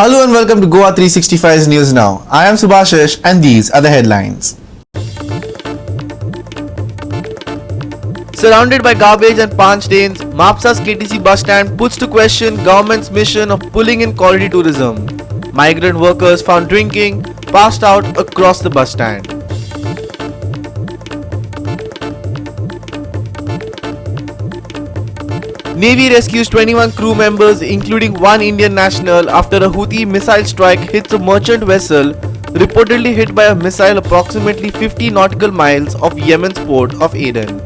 Hello and welcome to GOA365 News Now. I am Subhashish and these are the headlines. Surrounded by garbage and pan stains, Mapsa's KTC bus stand puts to question government's mission of pulling in quality tourism. Migrant workers found drinking, passed out across the bus stand. Navy rescues 21 crew members including one Indian national after a Houthi missile strike hits a merchant vessel reportedly hit by a missile approximately 50 nautical miles of Yemen's port of Aden.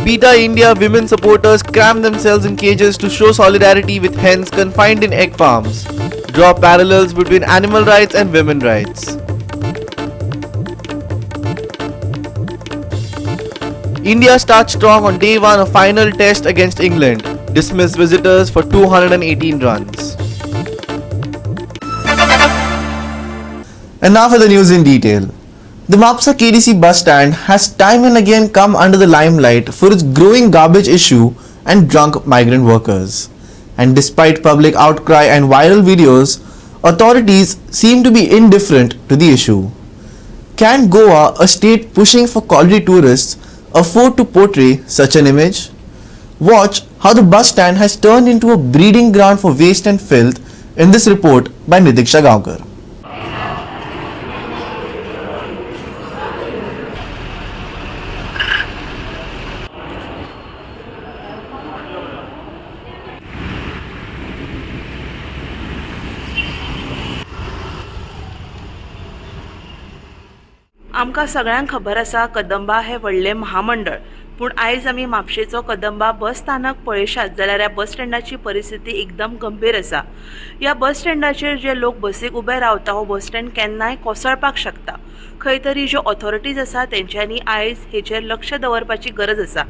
PETA India women supporters cram themselves in cages to show solidarity with hens confined in egg farms. Draw parallels between animal rights and women rights. India starts strong on day 1 of final test against England. Dismiss visitors for 218 runs. And now for the news in detail. The Mapsa KDC bus stand has time and again come under the limelight for its growing garbage issue and drunk migrant workers. And despite public outcry and viral videos, authorities seem to be indifferent to the issue. Can Goa, a state pushing for quality tourists, afford to portray such an image? Watch how the bus stand has turned into a breeding ground for waste and filth in this report by Nitiksha Gaonkar. आमकां सगळ्यांक खबर आसा कदंबा हे व्हडले महामंडळ पूण आयज आमी म्हापशेचो कदंबा बस स्थानक पळयशात जाल्यार ह्या बस स्टँडाची परिस्थिती एकदम गंभीर आसा. ह्या बस स्टँडाचेर जे लोक बसीक उबे रावता हो बस स्टँड केन्नाय कोसळपाक शकता. खंय तरी ज्यो ऑथॉरिटीज आसा तेंच्यांनी आयज हेचेर लक्ष दवरपाची गरज आसा.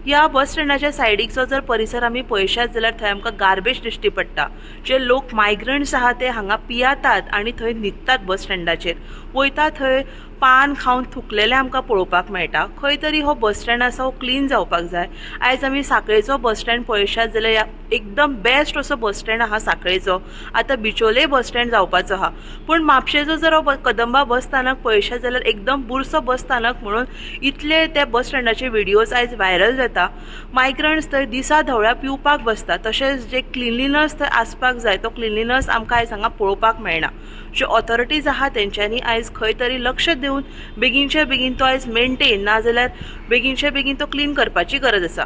ह्या बस स्टँडाच्या सायडीकचो जर परिसर आमी पळयशात जाल्यार थंय आमकां गार्बेज दिश्टी पडटा. जे लोक मायग्रंट्स आहा ते हांगा पियातात आनी थंय न्हिदतात बस स्टँडाचेर. वयता थंय पान खावन थुकलेले आमकां पळोवपाक मेळटा. खंय तरी हो बस स्टँड आसा हो क्लीन जावपाक जाय. आयज आमी सांखळेचो बस स्टँड पळयशात जाल्यार एकदम बेस्ट असो बस स्टँड आहा सांखळेचो. आतां बिचोले बस स्टँड जावपाचो आहा पूण म्हापशेचो जर हो कदंबा बस स्थानक पळयशात जाल्यार एकदम बुरसो बस स्थानक म्हणून इतले त्या बस स्टँडाचे व्हिडियोज आयज व्हायरल जाता. मायग्रंट्स थंय दिसा ढवळ्या पिवपाक बसता. तशेंच जे क्लिनलीनस थंय आसपाक जाय तो क्लिनलीनस आमकां आयज हांगा पळोवपाक मेळना. ज्यो ऑथॉरिटीज आहा तेंच्यांनी आयज खंय तरी लक्ष दिवन बेगीनचे बेगीन तो आयज मेंटेन ना जाल्यार बेगीनचे बेगीन तो क्लीन करपाची गरज आसा.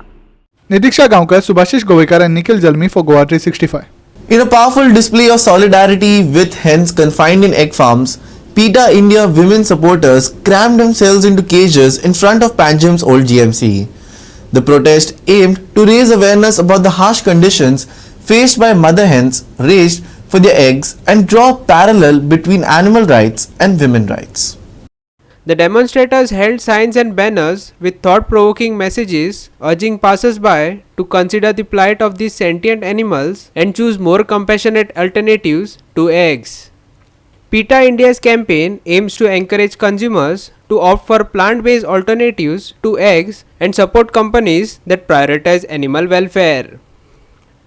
Nitiksha Gaonkar, Subhashish Govikar and Nikhil Jalmi for GOA365. In a powerful display of solidarity with hens confined in egg farms, PETA India women supporters crammed themselves into cages in front of Panjim's old GMC. The protest aimed to raise awareness about the harsh conditions faced by mother hens raised for their eggs and draw a parallel between animal rights and women rights. The demonstrators held signs and banners with thought-provoking messages urging passers-by to consider the plight of these sentient animals and choose more compassionate alternatives to eggs. PETA India's campaign aims to encourage consumers to opt for plant-based alternatives to eggs and support companies that prioritize animal welfare.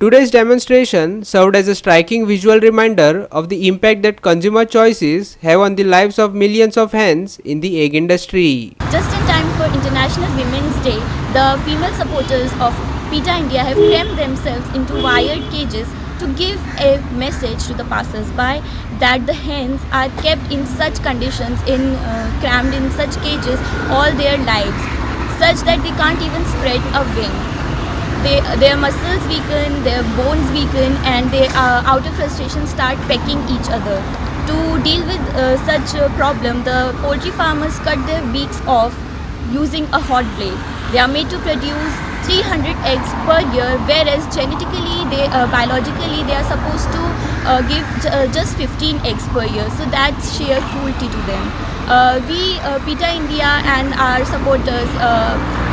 Today's demonstration served as a striking visual reminder of the impact that consumer choices have on the lives of millions of hens in the egg industry. Just in time for International Women's Day, the female supporters of PETA India have crammed themselves into wired cages to give a message to the passers-by that the hens are kept in such conditions, crammed in such cages all their lives, such that they can't even spread a wing. Their muscles weaken, their bones weaken, and they out of frustration start pecking each other. To deal with such a problem, the poultry farmers cut their beaks off using a hot blade. They are made to produce 300 eggs per year, whereas genetically, biologically, they are supposed to give just 15 eggs per year. So that's sheer cruelty to them. We, PETA India and our supporters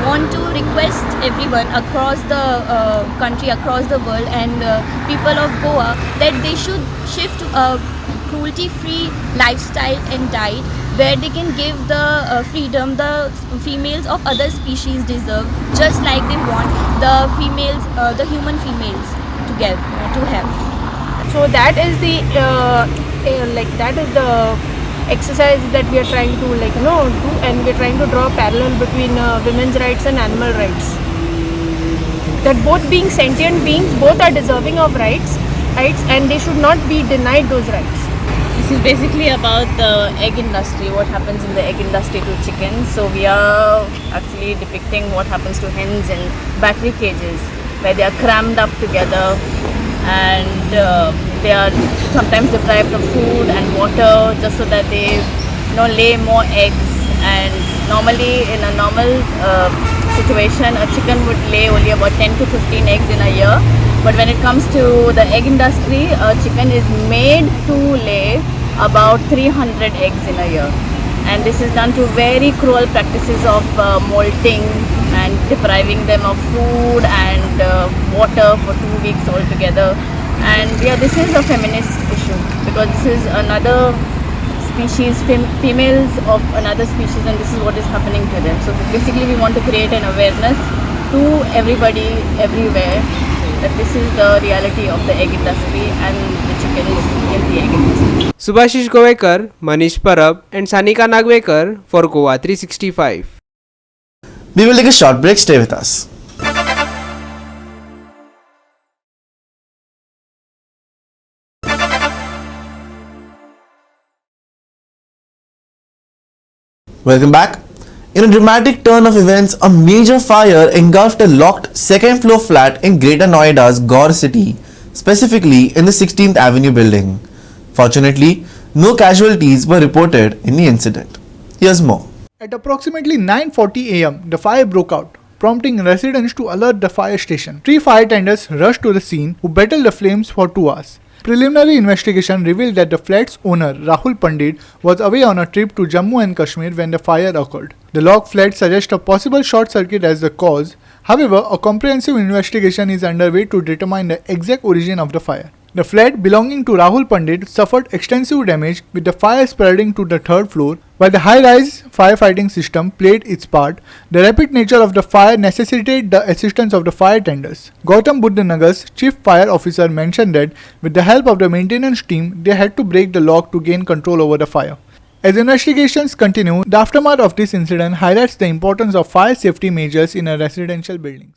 want to request everyone across the country, across the world, and people of Goa that they should shift to a cruelty-free lifestyle and diet where they can give the freedom the females of other species deserve, just like they want the females, the human females to have. So that is the that is the exercise that we are trying to do, and we are trying to draw a parallel between women's rights and animal rights. That both being sentient beings, both are deserving of rights, and they should not be denied those rights. This is basically about the egg industry, what happens in the egg industry to chickens. So we are actually depicting what happens to hens in battery cages, where they are crammed up together, and they are sometimes deprived of food and water just so that they lay more eggs. And normally in a normal situation, a chicken would lay only about 10 to 15 eggs in a year. But when it comes to the egg industry, a chicken is made to lay about 300 eggs in a year. And this is done through very cruel practices of molting and depriving them of food and water for 2 weeks altogether. And yeah, this is a feminist issue, because this is another species, females of another species, and this is what is happening to them. So basically we want to create an awareness to everybody everywhere that this is the reality of the egg industry and the chickens in the egg industry. Subhashish Govekar, Manish Parab and Sanika Nagwekar for GOA365. We will take a short break. Stay with us. Welcome back. In a dramatic turn of events, a major fire engulfed a locked second floor flat in Greater Noida's Gaur city, specifically in the 16th Avenue building. Fortunately, no casualties were reported in the incident. Here's more. At approximately 9:40 am, the fire broke out, prompting residents to alert the fire station. 3 fire tenders rushed to the scene, who battled the flames for 2 hours. Preliminary investigation revealed that the flat's owner, Rahul Pandit, was away on a trip to Jammu and Kashmir when the fire occurred. The log flat suggests a possible short circuit as the cause. However, a comprehensive investigation is underway to determine the exact origin of the fire. The flat belonging to Rahul Pandit suffered extensive damage, with the fire spreading to the 3rd floor. While the high-rise firefighting system played its part, the rapid nature of the fire necessitated the assistance of the fire tenders. Gautam Buddha Nagar's chief fire officer mentioned that with the help of the maintenance team, they had to break the log to gain control over the fire. As investigations continue, the aftermath of this incident highlights the importance of fire safety measures in a residential building.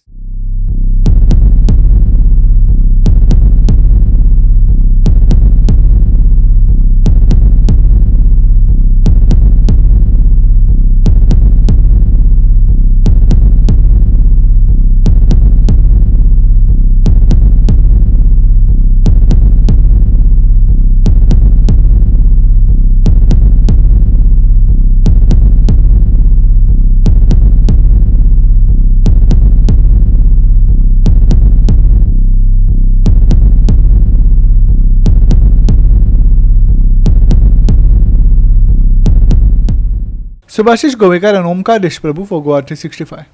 Subhashish Govekar and Omkar Deshprabhu for GOA365.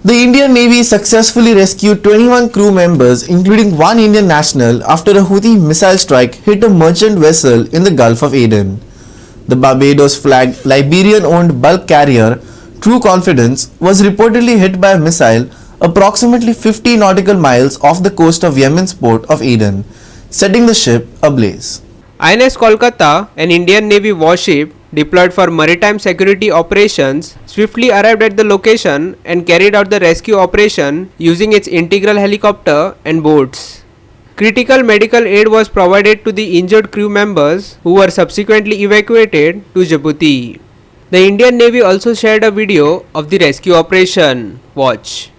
The Indian Navy successfully rescued 21 crew members, including one Indian national, after a Houthi missile strike hit a merchant vessel in the Gulf of Aden. The Barbados-flagged Liberian-owned bulk carrier True Confidence was reportedly hit by a missile approximately 50 nautical miles off the coast of Yemen's port of Aden, setting the ship ablaze. INS Kolkata, an Indian Navy warship deployed for maritime security operations, swiftly arrived at the location and carried out the rescue operation using its integral helicopter and boats. Critical medical aid was provided to the injured crew members, who were subsequently evacuated to Djibouti. The Indian Navy also shared a video of the rescue operation. Watch.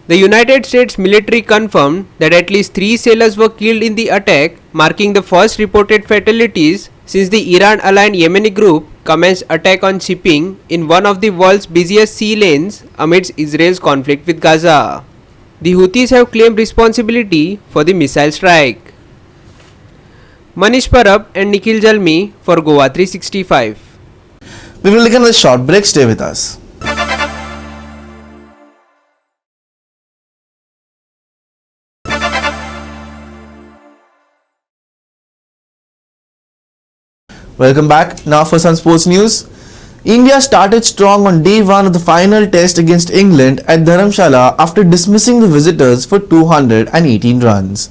The United States military confirmed that at least 3 sailors were killed in the attack, marking the first reported fatalities since the Iran-aligned Yemeni group commenced attack on shipping in one of the world's busiest sea lanes amidst Israel's conflict with Gaza. The Houthis have claimed responsibility for the missile strike. Manish Parab and Nikhil Jalmi for GOA365. We will take another short break. Stay with us. Welcome back. Now for some sports news. India started strong on day 1 of the final test against England at Dharamshala after dismissing the visitors for 218 runs.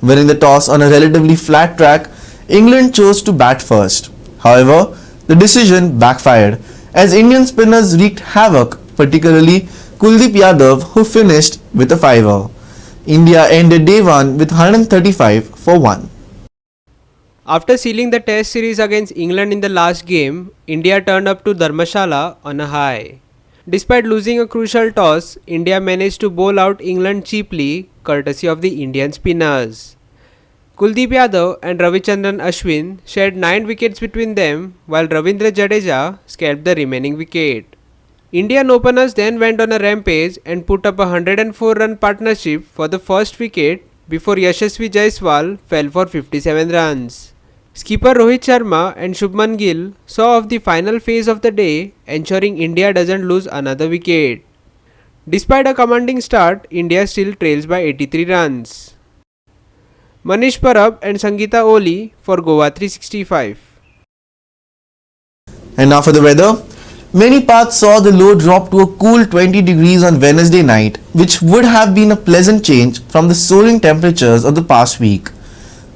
Winning the toss on a relatively flat track, England chose to bat first. However, the decision backfired as Indian spinners wreaked havoc, particularly Kuldeep Yadav, who finished with a fiver. India ended day 1 with 135 for 1. After sealing the test series against England in the last game, India turned up to Dharamshala on a high. Despite losing a crucial toss, India managed to bowl out England cheaply, courtesy of the Indian spinners. Kuldeep Yadav and Ravichandran Ashwin shared 9 wickets between them, while Ravindra Jadeja scalped the remaining wicket. Indian openers then went on a rampage and put up a 104-run partnership for the first wicket before Yashasvi Jaiswal fell for 57 runs. Skipper Rohit Sharma and Shubman Gill saw off the final phase of the day, ensuring India doesn't lose another wicket. Despite a commanding start, India still trails by 83 runs. Manish Parab and Sangeeta Oli for GOA365. And now for the weather. Many parts saw the low drop to a cool 20 degrees on Wednesday night, which would have been a pleasant change from the soaring temperatures of the past week.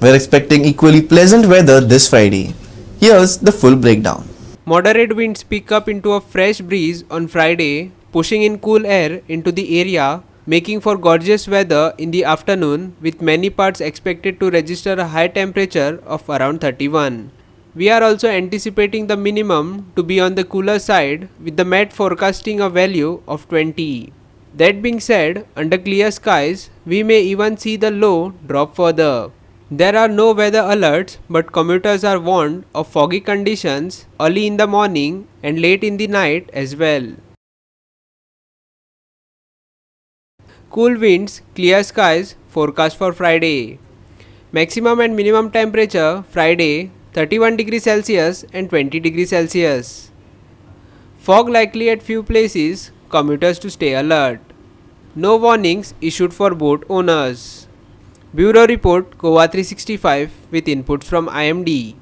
We're expecting equally pleasant weather this Friday. Here's the full breakdown. Moderate winds pick up into a fresh breeze on Friday, pushing in cool air into the area, making for gorgeous weather in the afternoon, with many parts expected to register a high temperature of around 31. We are also anticipating the minimum to be on the cooler side, with the Met forecasting a value of 20. That being said, under clear skies, we may even see the low drop further. There are no weather alerts, but commuters are warned of foggy conditions early in the morning and late in the night as well. Cool winds, clear skies forecast for Friday. Maximum and minimum temperature Friday 31 degrees Celsius and 20 degrees Celsius. Fog likely at few places, commuters to stay alert. No warnings issued for boat owners. Bureau Report GOA365 with inputs from IMD.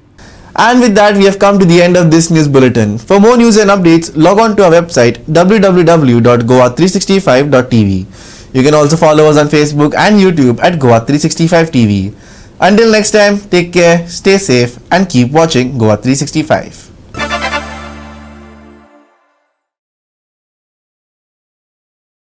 And with that, we have come to the end of this news bulletin. For more news and updates, log on to our website www.goa365.tv. You can also follow us on Facebook and YouTube at GOA365TV. Until next time, take care, stay safe, and keep watching GOA365.